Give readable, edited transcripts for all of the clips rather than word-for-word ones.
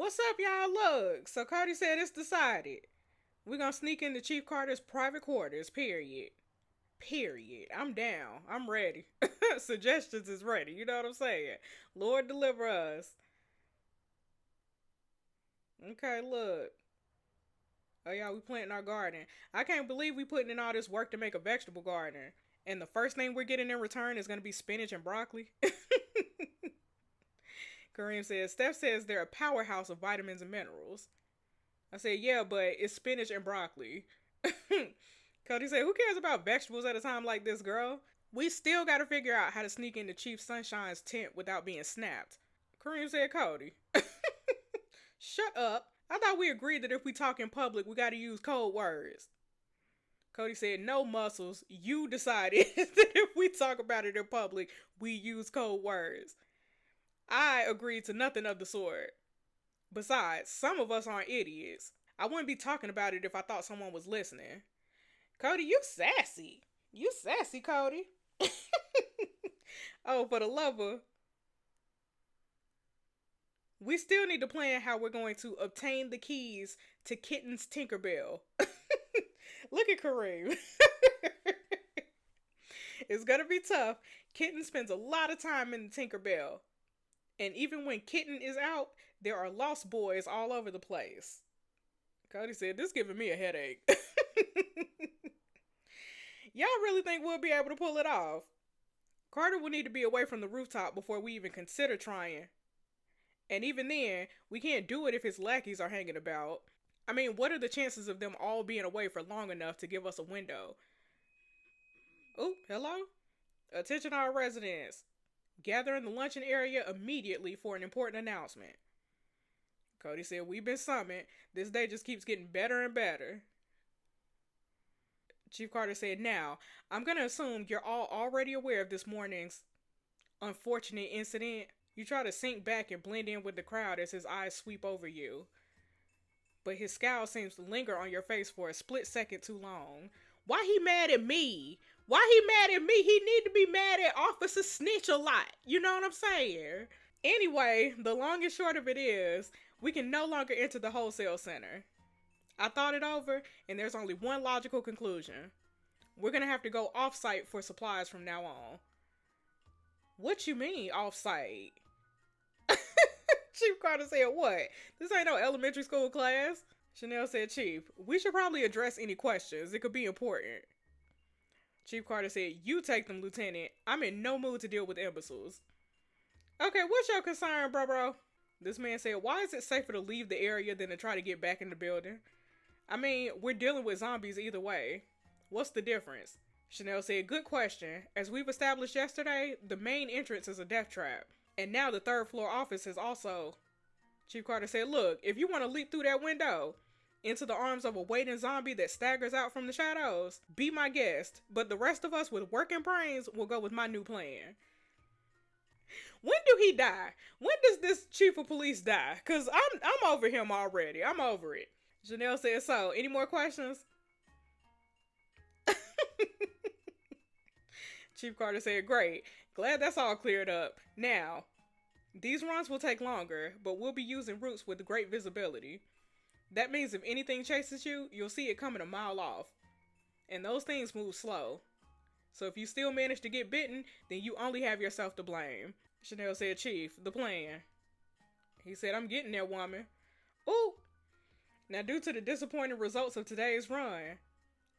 What's up, y'all? Look, so Cody said it's decided. We're gonna sneak into Chief Carter's private quarters, period. Period. I'm down. I'm ready. Suggestions is ready. You know what I'm saying? Lord deliver us. Okay, look. Oh, yeah, we planting our garden. I can't believe we putting in all this work to make a vegetable garden. And the first thing we're getting in return is going to be spinach and broccoli. Kareem says, Steph says they're a powerhouse of vitamins and minerals. I said, yeah, but it's spinach and broccoli. Cody said, who cares about vegetables at a time like this, girl? We still got to figure out how to sneak into Chief Sunshine's tent without being snapped. Kareem said, Cody. Shut up. I thought we agreed that if we talk in public, we got to use code words. Cody said, no muscles. You decided that if we talk about it in public, we use code words. I agreed to nothing of the sort. Besides, some of us aren't idiots. I wouldn't be talking about it if I thought someone was listening. Cody, you sassy. You sassy, Cody. Oh, for the lover. We still need to plan how we're going to obtain the keys to Kitten's Tinkerbell. Look at Kareem. It's going to be tough. Kitten spends a lot of time in the Tinkerbell. And even when Kitten is out, there are lost boys all over the place. Cody said, this is giving me a headache. Y'all really think we'll be able to pull it off? Carter will need to be away from the rooftop before we even consider trying. And even then, we can't do it if his lackeys are hanging about. I mean, what are the chances of them all being away for long enough to give us a window? Oh, hello? Attention all residents. Gather in the luncheon area immediately for an important announcement. Cody said, we've been summoned. This day just keeps getting better and better. Chief Carter said, now, I'm going to assume you're all already aware of this morning's unfortunate incident. You try to sink back and blend in with the crowd as his eyes sweep over you. But his scowl seems to linger on your face for a split second too long. Why he mad at me? Why he mad at me? He need to be mad at Officer Snitch a lot. You know what I'm saying? Anyway, the long and short of it is, we can no longer enter the wholesale center. I thought it over, and there's only one logical conclusion. We're gonna have to go off-site for supplies from now on. What you mean, off-site? Chief Carter said, what? This ain't no elementary school class. Chanel said, Chief, we should probably address any questions. It could be important. Chief Carter said, you take them, Lieutenant. I'm in no mood to deal with imbeciles. Okay, what's your concern, bro? This man said, why is it safer to leave the area than to try to get back in the building? I mean, we're dealing with zombies either way. What's the difference? Chanel said, good question. As we've established yesterday, the main entrance is a death trap. And now the third floor office is also... Chief Carter said, look, if you want to leap through that window into the arms of a waiting zombie that staggers out from the shadows, be my guest. But the rest of us with working brains will go with my new plan. When do he die? When does this chief of police die? Because I'm over him already. I'm over it. Janelle said, so, any more questions? Chief Carter said, great. Glad that's all cleared up. Now, these runs will take longer, but we'll be using routes with great visibility. That means if anything chases you, you'll see it coming a mile off. And those things move slow. So if you still manage to get bitten, then you only have yourself to blame. Chanel said, Chief, the plan. He said, I'm getting there, woman. Ooh. Now, due to the disappointing results of today's run,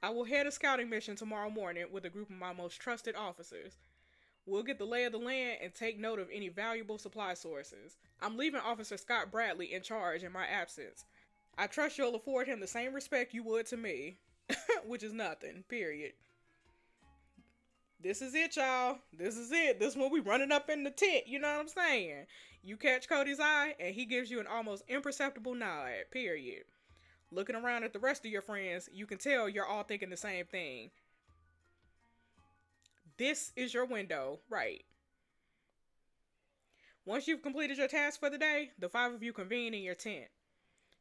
I will head a scouting mission tomorrow morning with a group of my most trusted officers. We'll get the lay of the land and take note of any valuable supply sources. I'm leaving Officer Scott Bradley in charge in my absence. I trust you'll afford him the same respect you would to me. Which is nothing, period. This is it, y'all. This is it. This one we running up in the tent, you know what I'm saying? You catch Cody's eye, and he gives you an almost imperceptible nod, period. Looking around at the rest of your friends, you can tell you're all thinking the same thing. This is your window, right? Once you've completed your task for the day, the 5 of you convene in your tent.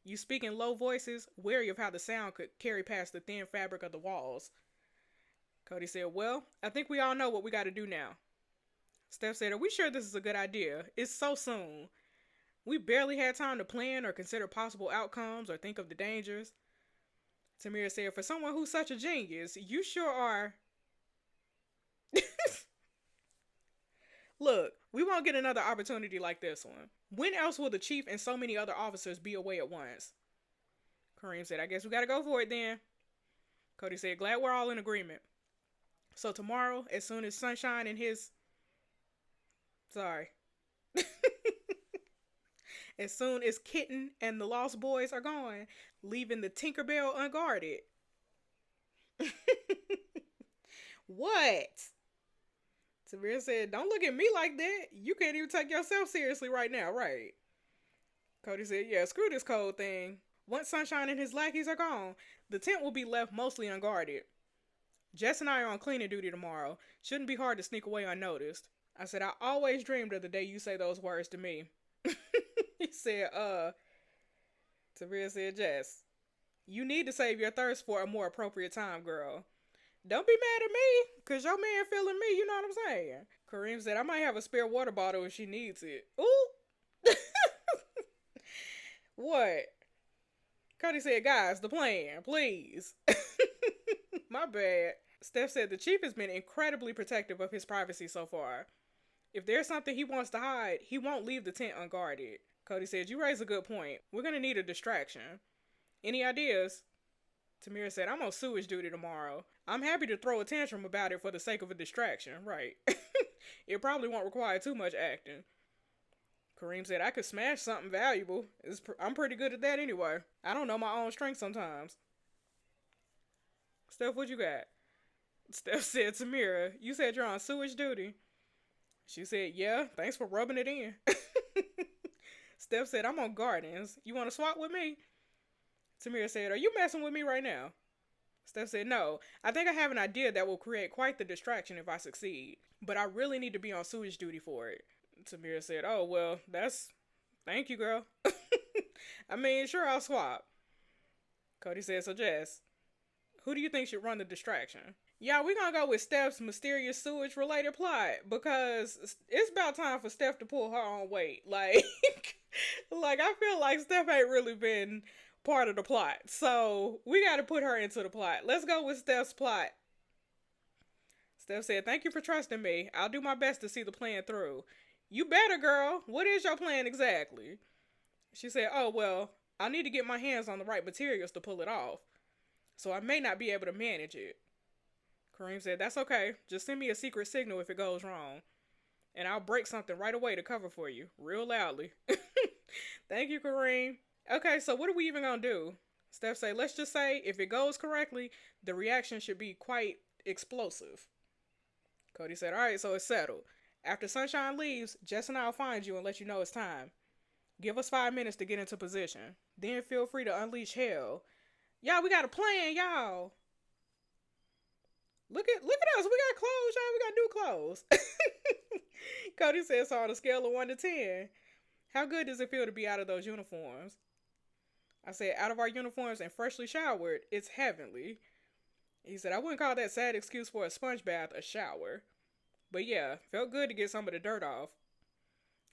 You speak in low voices, wary of how the sound could carry past the thin fabric of the walls. Cody said, well, I think we all know what we got to do now. Steph said, are we sure this is a good idea? It's so soon. We barely had time to plan or consider possible outcomes or think of the dangers. Tamira said, for someone who's such a genius, you sure are. Look, we won't get another opportunity like this one. When else will the chief and so many other officers be away at once? Kareem said, I guess we gotta go for it then. Cody said, glad we're all in agreement. So tomorrow, as soon as Sunshine and his... Sorry. As soon as Kitten and the Lost Boys are gone, leaving the Tinkerbell unguarded. What? Tamira said, don't look at me like that. You can't even take yourself seriously right now, right? Cody said, yeah, screw this cold thing. Once Sunshine and his lackeys are gone, the tent will be left mostly unguarded. Jess and I are on cleaning duty tomorrow. Shouldn't be hard to sneak away unnoticed. I said, I always dreamed of the day you say those words to me. He said, Tamira said, Jess, you need to save your thirst for a more appropriate time, girl. Don't be mad at me, cause your man feeling me, you know what I'm saying? Kareem said, I might have a spare water bottle if she needs it. Ooh. What? Cody said, guys, the plan, please. My bad. Steph said the chief has been incredibly protective of his privacy so far. If there's something he wants to hide, he won't leave the tent unguarded. Cody said, you raise a good point. We're going to need a distraction. Any ideas? Tamira said, I'm on sewage duty tomorrow. I'm happy to throw a tantrum about it for the sake of a distraction, right? It probably won't require too much acting. Kareem said, I could smash something valuable. I'm pretty good at that anyway. I don't know my own strength sometimes. Steph, what you got? Steph said, Tamira, you said you're on sewage duty. She said, yeah, thanks for rubbing it in. Steph said, I'm on gardens. You want to swap with me? Tamira said, are you messing with me right now? Steph said, no, I think I have an idea that will create quite the distraction if I succeed. But I really need to be on sewage duty for it. Tamira said, oh, well, thank you, girl. I mean, sure, I'll swap. Cody said, so Jess, who do you think should run the distraction? Yeah, we're gonna go with Steph's mysterious sewage-related plot, because it's about time for Steph to pull her own weight. Like, I feel like Steph ain't really been part of the plot, so we gotta put her into the plot. Let's go with Steph's plot. Steph said, thank you for trusting me. I'll do my best to see the plan through. You better, girl. What is your plan exactly? She said, oh, well, I need to get my hands on the right materials to pull it off, so I may not be able to manage it. Kareem said, that's okay. Just send me a secret signal if it goes wrong, and I'll break something right away to cover for you, real loudly. Thank you, Kareem. Okay, so what are we even gonna do? Steph said, let's just say if it goes correctly, the reaction should be quite explosive. Cody said, all right, so it's settled. After Sunshine leaves, Jess and I'll find you and let you know it's time. Give us 5 minutes to get into position. Then feel free to unleash hell. Y'all, we got a plan, y'all. Look at us. We got clothes, y'all. We got new clothes. Cody said, so on a scale of 1 to 10, how good does it feel to be out of those uniforms? I said, out of our uniforms and freshly showered, it's heavenly. He said, I wouldn't call that sad excuse for a sponge bath a shower. But yeah, felt good to get some of the dirt off.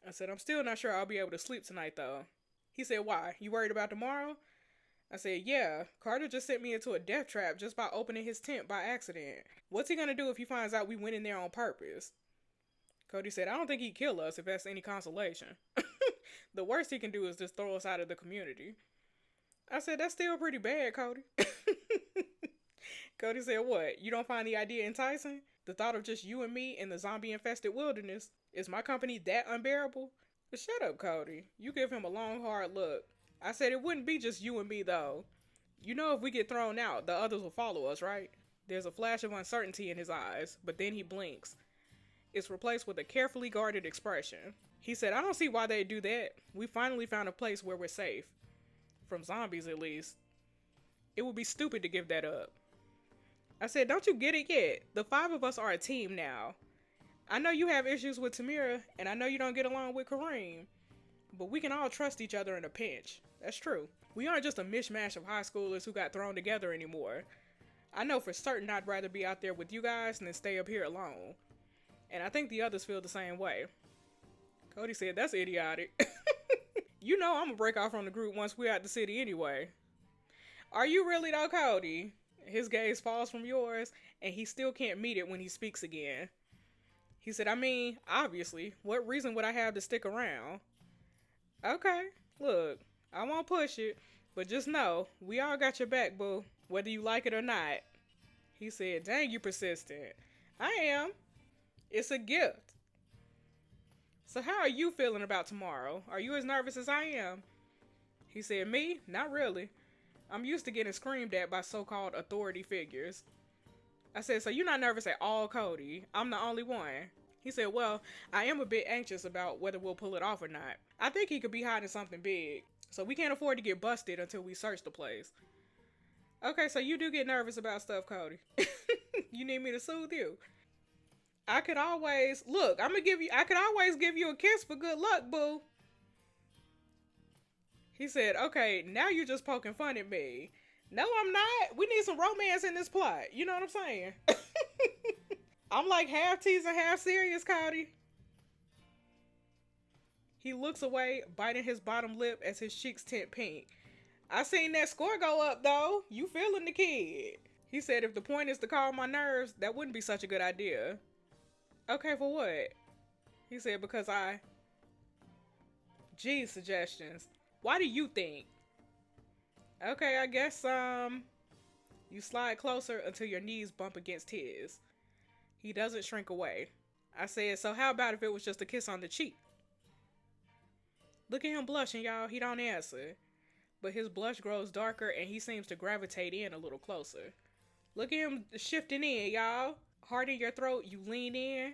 I said, I'm still not sure I'll be able to sleep tonight, though. He said, why? You worried about tomorrow? I said, yeah, Carter just sent me into a death trap just by opening his tent by accident. What's he gonna do if he finds out we went in there on purpose? Cody said, I don't think he'd kill us if that's any consolation. The worst he can do is just throw us out of the community. I said, that's still pretty bad, Cody. Cody said, what? You don't find the idea enticing? The thought of just you and me in the zombie-infested wilderness? Is my company that unbearable? But shut up, Cody. You give him a long, hard look. I said it wouldn't be just you and me, though. You know if we get thrown out, the others will follow us, right? There's a flash of uncertainty in his eyes, but then he blinks. It's replaced with a carefully guarded expression. He said, I don't see why they'd do that. We finally found a place where we're safe. From zombies, at least. It would be stupid to give that up. I said, don't you get it yet? The 5 of us are a team now. I know you have issues with Tamira, and I know you don't get along with Kareem, but we can all trust each other in a pinch. That's true. We aren't just a mishmash of high schoolers who got thrown together anymore. I know for certain I'd rather be out there with you guys than stay up here alone. And I think the others feel the same way. Cody said, that's idiotic. You know I'm gonna break off from the group once we're at the city anyway. Are you really though, Cody? His gaze falls from yours, and he still can't meet it when he speaks again. He said, I mean, obviously, what reason would I have to stick around? Okay, look, I won't push it, but just know, we all got your back, boo, whether you like it or not. He said, dang, you persistent. I am. It's a gift. So how are you feeling about tomorrow? Are you as nervous as I am? He said, me? Not really. I'm used to getting screamed at by so-called authority figures. I said, so you're not nervous at all, Cody? I'm the only one. He said, well, I am a bit anxious about whether we'll pull it off or not. I think he could be hiding something big, so we can't afford to get busted until we search the place. Okay, so you do get nervous about stuff, Cody. You need me to soothe you? I could always give you a kiss for good luck, boo. He said, okay, now you're just poking fun at me. No, I'm not. We need some romance in this plot. You know what I'm saying? I'm like half teasing, half serious, Cody. He looks away, biting his bottom lip as his cheeks tint pink. I seen that score go up, though. You feeling the kid. He said, if the point is to calm my nerves, that wouldn't be such a good idea. Okay, for what? He said, because Geez, suggestions. Why do you think? Okay, I guess, you slide closer until your knees bump against his. He doesn't shrink away. I said, so how about if it was just a kiss on the cheek? Look at him blushing, y'all. He don't answer. But his blush grows darker and he seems to gravitate in a little closer. Look at him shifting in, y'all. Heart in your throat, you lean in.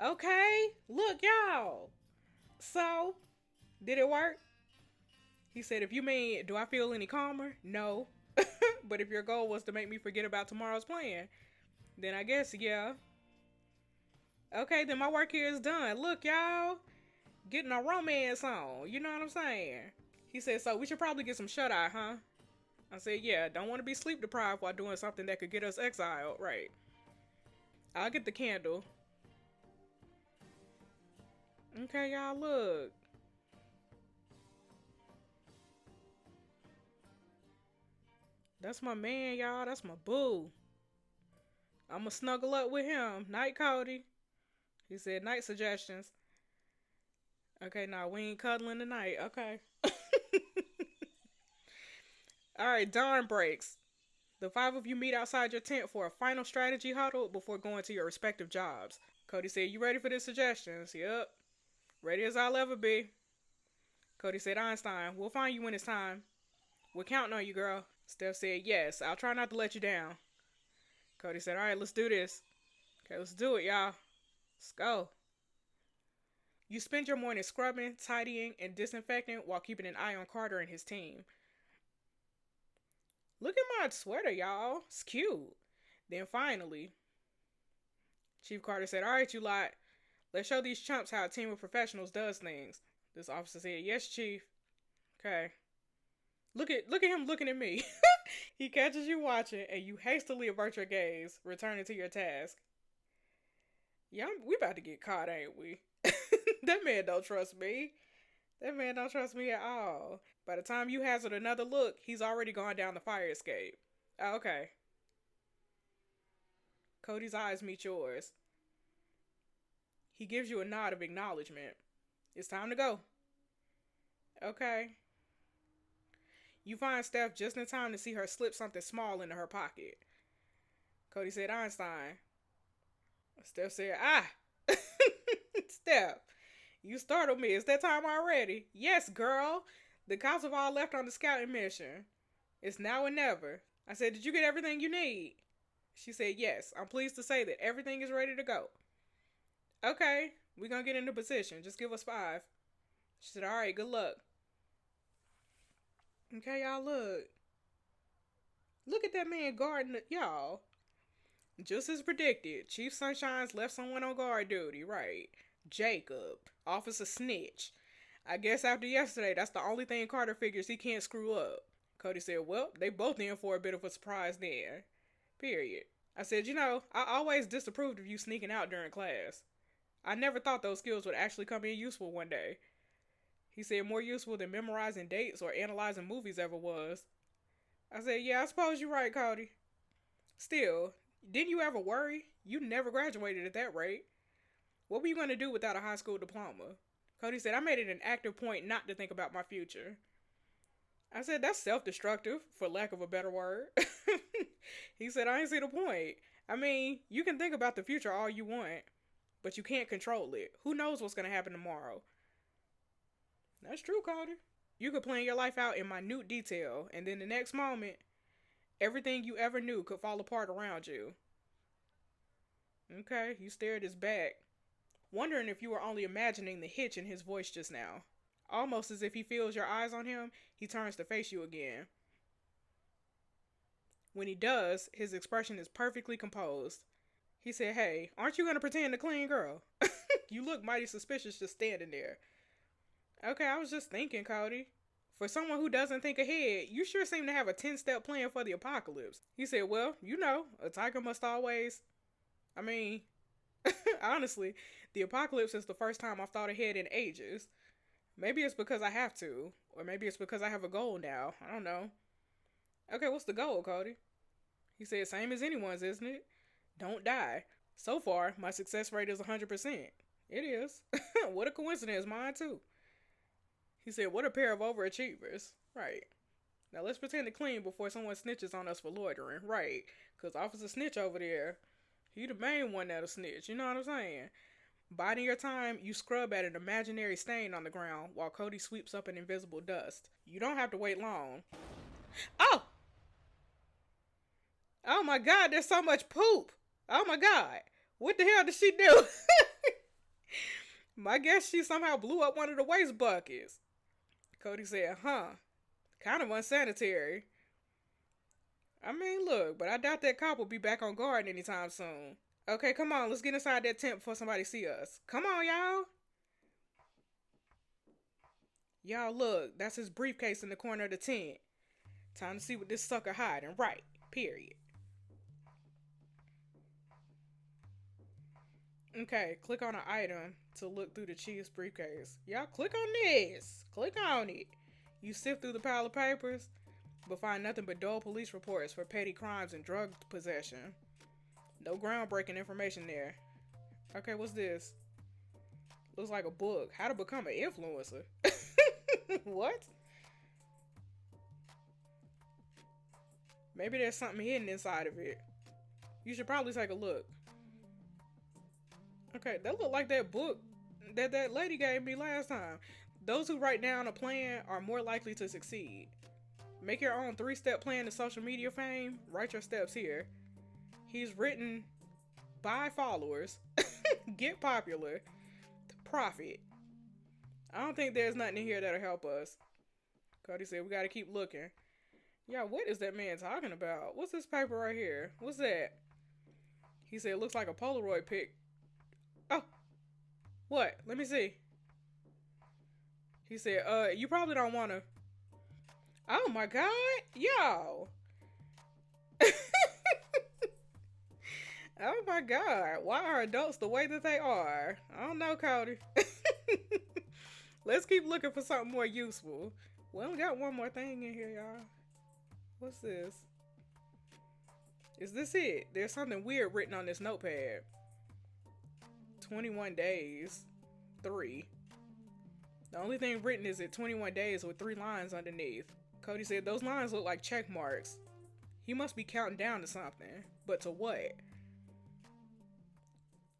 Okay, look, y'all. So, did it work? He said, if you mean, do I feel any calmer? No. But if your goal was to make me forget about tomorrow's plan, then I guess, yeah. Okay, then my work here is done. Look, y'all. Getting a romance on. You know what I'm saying? He said, so we should probably get some shut-eye, huh? I said, yeah, don't want to be sleep deprived while doing something that could get us exiled. Right. I'll get the candle. Okay, y'all, look. That's my man, y'all. That's my boo. I'ma snuggle up with him. Night, Cody. He said, night suggestions. Okay, nah, we ain't cuddling tonight. Okay. Alright, dawn breaks. The five of you meet outside your tent for a final strategy huddle before going to your respective jobs. Cody said, you ready for the suggestions? Yep. Ready as I'll ever be. Cody said, Einstein, we'll find you when it's time. We're counting on you, girl. Steph said, yes, I'll try not to let you down. Cody said, alright, let's do this. Okay, let's do it, y'all. Let's go. You spend your morning scrubbing, tidying, and disinfecting while keeping an eye on Carter and his team. Look at my sweater, y'all. It's cute. Then finally, Chief Carter said, alright, you lot. Let's show these chumps how a team of professionals does things. This officer said, yes, Chief. Okay. Look at him looking at me. He catches you watching, and you hastily avert your gaze, returning to your task. Yeah, we about to get caught, ain't we? That man don't trust me. That man don't trust me at all. By the time you hazard another look, he's already gone down the fire escape. Oh, okay. Cody's eyes meet yours. He gives you a nod of acknowledgement. It's time to go. Okay. You find Steph just in time to see her slip something small into her pocket. Cody said, Einstein. Steph said, ah! Steph, you startled me. It's that time already. Yes, girl. The cops have all left on the scouting mission. It's now or never. I said, did you get everything you need? She said, yes. I'm pleased to say that everything is ready to go. Okay, we're going to get into position. Just give us 5. She said, all right, good luck. Okay, y'all, look. Look at that man guarding y'all. Just as predicted, Chief Sunshine's left someone on guard duty, right? Jacob, Officer Snitch. I guess after yesterday, that's the only thing Carter figures he can't screw up. Cody said, well, they both in for a bit of a surprise then. Period. I said, you know, I always disapproved of you sneaking out during class. I never thought those skills would actually come in useful one day. He said, more useful than memorizing dates or analyzing movies ever was. I said, yeah, I suppose you're right, Cody. Still, didn't you ever worry? You never graduated at that rate. What were you going to do without a high school diploma? Cody said, I made it an active point not to think about my future. I said, that's self destructive, for lack of a better word. He said, I ain't see the point. I mean, you can think about the future all you want, but you can't control it. Who knows what's going to happen tomorrow? That's true, Cody. You could plan your life out in minute detail, and then the next moment, everything you ever knew could fall apart around you. Okay, you stared his back, wondering if you were only imagining the hitch in his voice just now. Almost as if he feels your eyes on him, he turns to face you again. When he does, his expression is perfectly composed. He said, hey, aren't you going to pretend to clean, girl? You look mighty suspicious just standing there. Okay, I was just thinking, Cody. For someone who doesn't think ahead, you sure seem to have a 10-step plan for the apocalypse. He said, well, you know, a tiger must always... I mean, honestly, the apocalypse is the first time I've thought ahead in ages. Maybe it's because I have to, or maybe it's because I have a goal now. I don't know. Okay, what's the goal, Cody? He said, same as anyone's, isn't it? Don't die. So far, my success rate is 100%. It is. What a coincidence, mine too. He said, what a pair of overachievers. Right. Now let's pretend to clean before someone snitches on us for loitering. Right. Because Officer Snitch over there, he the main one that'll snitch. You know what I'm saying? Biding your time, you scrub at an imaginary stain on the ground while Cody sweeps up an invisible dust. You don't have to wait long. Oh! Oh my god, there's so much poop! Oh my god. What the hell did she do? My guess she somehow blew up one of the waste buckets. Cody said, huh. Kind of unsanitary. I mean, look, but I doubt that cop will be back on guard anytime soon. Okay, come on, let's get inside that tent before somebody see us. Come on, y'all. Y'all, look, that's his briefcase in the corner of the tent. Time to see what this sucker hiding. Right, period. Okay, click on an item to look through the chief's briefcase. Y'all, click on this. Click on it. You sift through the pile of papers, but find nothing but dull police reports for petty crimes and drug possession. No groundbreaking information there. Okay, what's this? Looks like a book. How to become an influencer. What? Maybe there's something hidden inside of it. You should probably take a look. Okay, that looked like that book that lady gave me last time. Those who write down a plan are more likely to succeed. Make your own 3-step plan to social media fame. Write your steps here. He's written buy followers, get popular, profit. I don't think there's nothing in here that'll help us. Cody said we gotta keep looking. Yeah, what is that man talking about? What's this paper right here? What's that? He said it looks like a Polaroid pic. Oh, what? Let me see. He said, you probably don't want to. Oh my god, yo. Oh my god, why are adults the way that they are? I don't know, Cody. Let's keep looking for something more useful. We only got one more thing in here, y'all. What's this? Is this it? There's something weird written on this notepad. 21 days. 3. The only thing written is it 21 days with 3 lines underneath. Cody said those lines look like check marks. He must be counting down to something. But to what?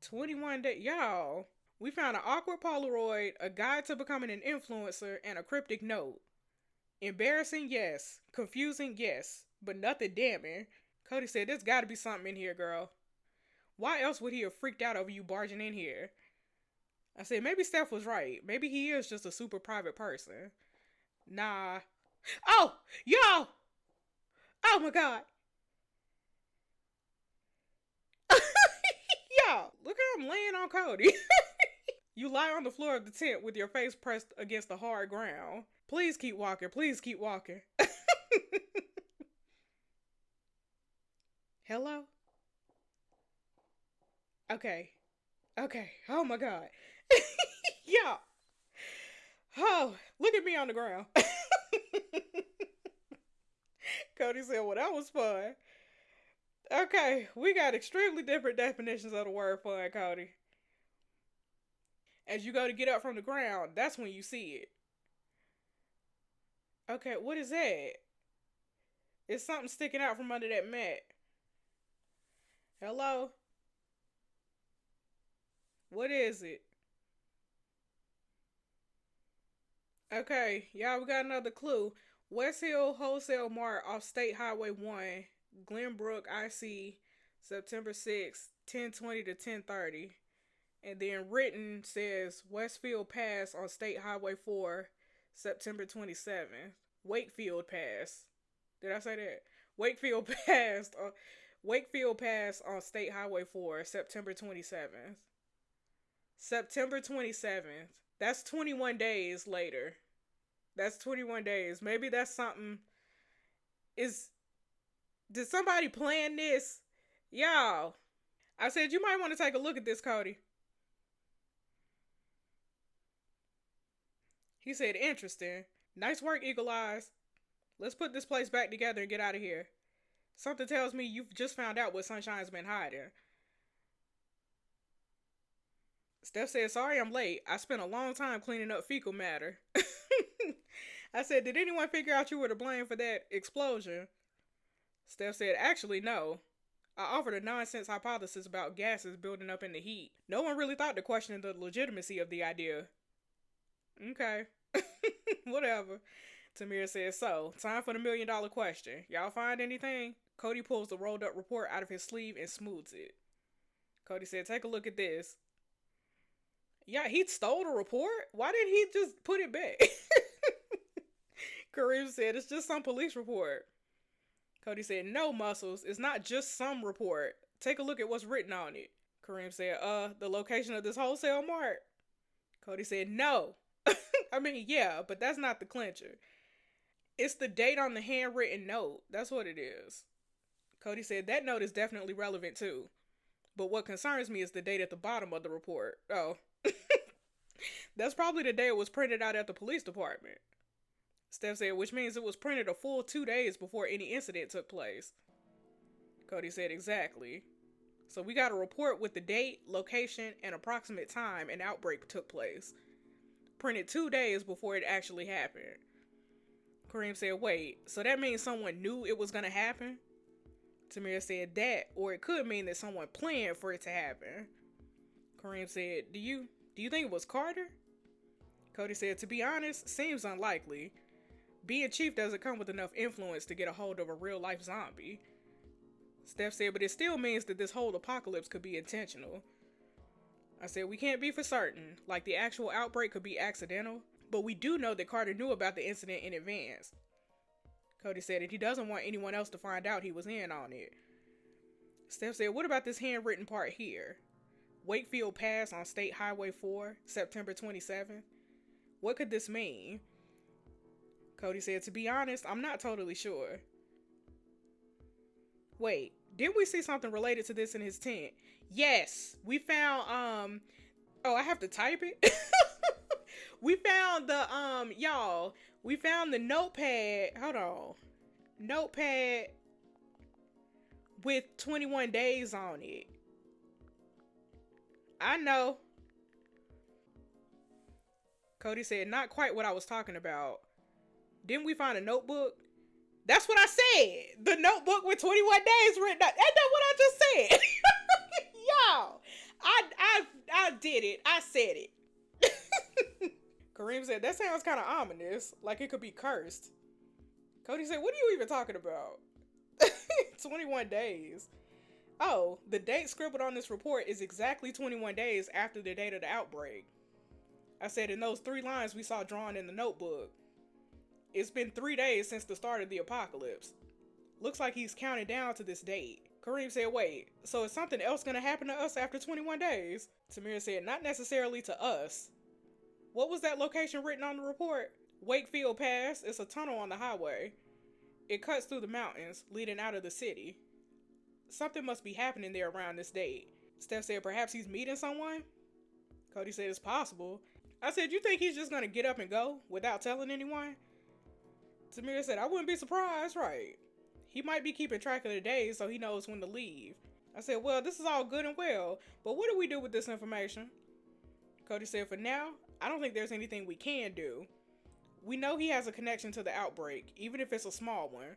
21 days. Y'all, we found an awkward Polaroid, a guide to becoming an influencer, and a cryptic note. Embarrassing, yes. Confusing, yes. But nothing damning. Cody said there's gotta be something in here, girl. Why else would he have freaked out over you barging in here? I said, maybe Steph was right. Maybe he is just a super private person. Nah. Oh! Yo! Oh my god! Yo! Look how I'm laying on Cody. You lie on the floor of the tent with your face pressed against the hard ground. Please keep walking. Please keep walking. Hello? Okay. Okay. Oh my god. Yeah. Oh, look at me on the ground. Cody said, well, that was fun. Okay, we got extremely different definitions of the word fun, Cody. As you go to get up from the ground, that's when you see it. Okay, what is that? It's something sticking out from under that mat. Hello? What is it? Okay, y'all, we got another clue. West Hill Wholesale Mart off State Highway 1, Glenbrook, IC, September 6th, 10:20 to 10:30. And then written says Westfield Pass on State Highway 4, September 27th. Wakefield Pass. Did I say that? Wakefield Pass. Wakefield Pass on State Highway 4, September 27th. September 27th. That's 21 days later. That's 21 days. Maybe that's something. Is Did somebody plan this? Y'all. I said you might want to take a look at this, Cody. He said, interesting. Nice work, Eagle Eyes. Let's put this place back together and get out of here. Something tells me you've just found out what Sunshine's been hiding. Steph said, sorry I'm late. I spent a long time cleaning up fecal matter. I said, did anyone figure out you were to blame for that explosion? Steph said, actually, no. I offered a nonsense hypothesis about gases building up in the heat. No one really thought to question the legitimacy of the idea. Okay. Whatever. Tamir says, so, time for the $1,000,000 question. Y'all find anything? Cody pulls the rolled up report out of his sleeve and smooths it. Cody said, take a look at this. Yeah, he stole the report? Why didn't he just put it back? Kareem said, it's just some police report. Cody said, no, Muscles. It's not just some report. Take a look at what's written on it. Kareem said, the location of this wholesale mart? Cody said, no. I mean, yeah, but that's not the clincher. It's the date on the handwritten note. That's what it is. Cody said, that note is definitely relevant too. But what concerns me is the date at the bottom of the report. Oh. That's probably the day it was printed out at the police department. Steph said, which means it was printed a full 2 days before any incident took place. Cody said, exactly. So we got a report with the date, location, and approximate time an outbreak took place. Printed 2 days before it actually happened. Kareem said, wait, so that means someone knew it was going to happen? Tamir said that, or it could mean that someone planned for it to happen. Kareem said, do you think it was Carter? Cody said, to be honest, seems unlikely. Being chief doesn't come with enough influence to get a hold of a real-life zombie. Steph said, but it still means that this whole apocalypse could be intentional. I said, we can't be for certain, like the actual outbreak could be accidental, but we do know that Carter knew about the incident in advance. Cody said that he doesn't want anyone else to find out he was in on it. Steph said, what about this handwritten part here? Wakefield Pass on State Highway 4, September 27th. What could this mean? Cody said, to be honest, I'm not totally sure. Wait, didn't we see something related to this in his tent? Yes, we found, oh, I have to type it? We found the, y'all, we found the notepad, hold on, notepad with 21 days on it. I know. Cody said, not quite what I was talking about. Didn't we find a notebook? That's what I said. The notebook with 21 days written out. Ain't that what I just said? Y'all, I did it. I said it. Kareem said, that sounds kind of ominous. Like it could be cursed. Cody said, what are you even talking about? 21 days. Oh, the date scribbled on this report is exactly 21 days after the date of the outbreak. I said, in those 3 lines we saw drawn in the notebook. It's been 3 days since the start of the apocalypse. Looks like he's counting down to this date. Kareem said, wait, so is something else going to happen to us after 21 days? Tamir said, not necessarily to us. What was that location written on the report? Wakefield Pass. It's a tunnel on the highway. It cuts through the mountains, leading out of the city. Something must be happening there around this date. Steph said, perhaps he's meeting someone? Cody said, it's possible. I said, you think he's just gonna get up and go without telling anyone? Tamir said, I wouldn't be surprised, right? He might be keeping track of the days so he knows when to leave. I said, well, this is all good and well, but what do we do with this information? Cody said, for now, I don't think there's anything we can do. We know he has a connection to the outbreak, even if it's a small one.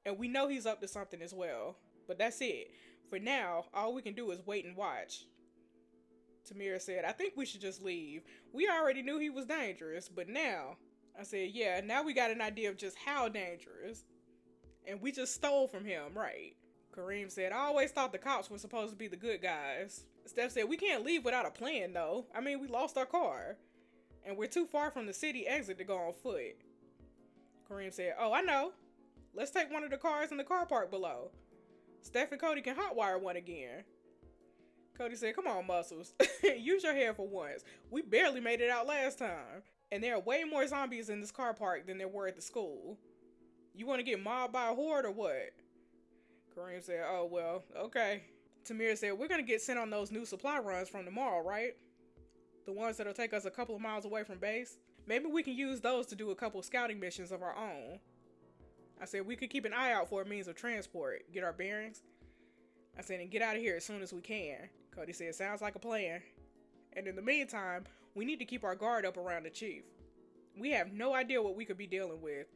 And we know he's up to something as well. But that's it. For now, all we can do is wait and watch. Tamir said, I think we should just leave. We already knew he was dangerous, but now... I said, yeah, now we got an idea of just how dangerous. And we just stole from him, right? Kareem said, I always thought the cops were supposed to be the good guys. Steph said, we can't leave without a plan, though. I mean, we lost our car. And we're too far from the city exit to go on foot. Kareem said, oh, I know. Let's take one of the cars in the car park below. Steph and Cody can hotwire one again. Cody said, come on, Muscles. Use your head for once. We barely made it out last time. And there are way more zombies in this car park than there were at the school. You want to get mobbed by a horde or what? Kareem said, oh, well, okay. Tamir said, we're going to get sent on those new supply runs from tomorrow, right? The ones that'll take us a couple of miles away from base. Maybe we can use those to do a couple scouting missions of our own. I said, we could keep an eye out for a means of transport, get our bearings. I said, and get out of here as soon as we can. Cody said, sounds like a plan. And in the meantime, we need to keep our guard up around the chief. We have no idea what we could be dealing with.